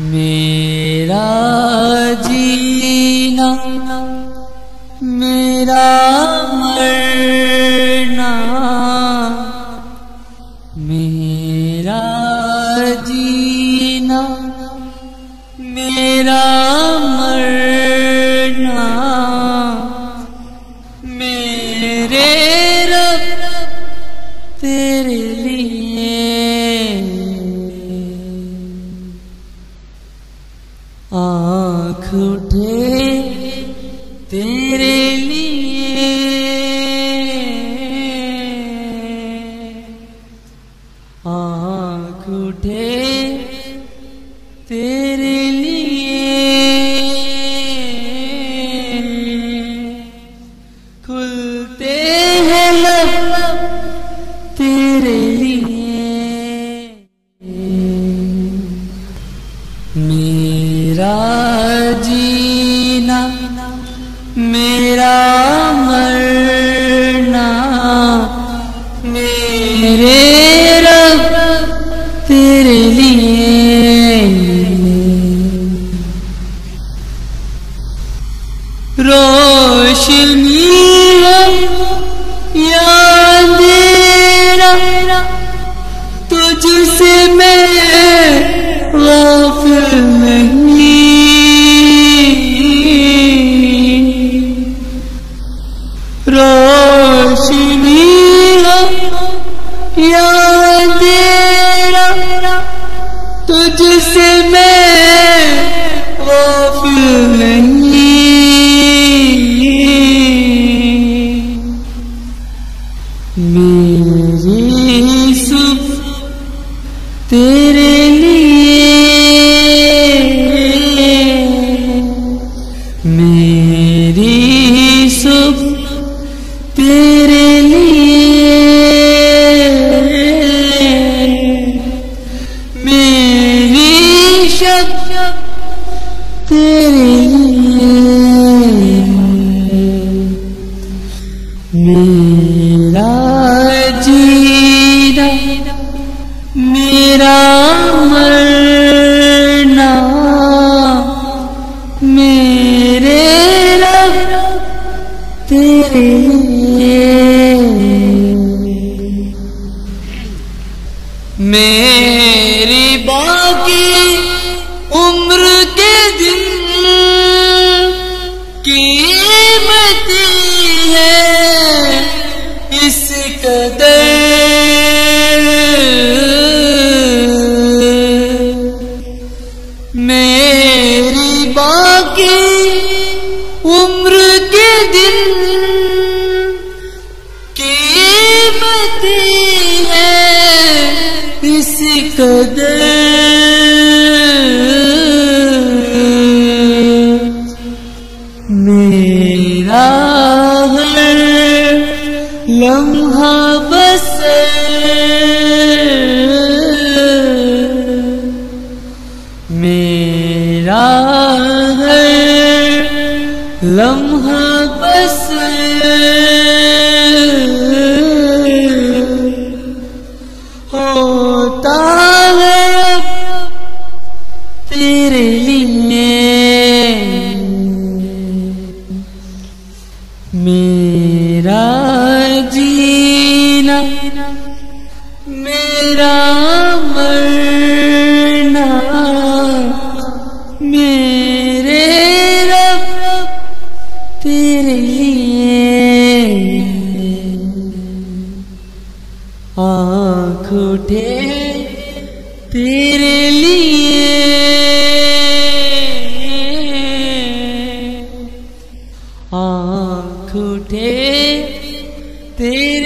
मेरा जीना मेरा मरना, मेरा जीना मेरा मरना, मेरे रब तेरे लिए आँख उठे तेरे लिए, आँख उठे तेरे लिए, खुलते हैं लब तेरे लिए। मेरा जीना मेरा मरना, मेरे रब तेरे लिए। रोशनी हो या अंधेरा, तुझसे मैं गाफिल नहीं। रोशनी हो या अंधेरा, तुझसे मैं गाफिल नहीं। मेरी सुबह तेरे लिए, मेरी सुबह तेरे लिए, मेरी शब तेरे लिए। मेरा जीना मेरा मरना, मेरे रब तेरे लिए। मेरी बाकी उम्र के दिन कीमती है इस कदर, मेरी बाकी उम्र के दिन कीमती है इस कदर। मेरा हर लम्हा बसर, मेरा हर लम्हा बसर होता है तेरे लिए। मेरा जीना मेरा मरना, मेरे रब तेरे लिए। आँख उठे तेरे लिए, आँख उठे तेरे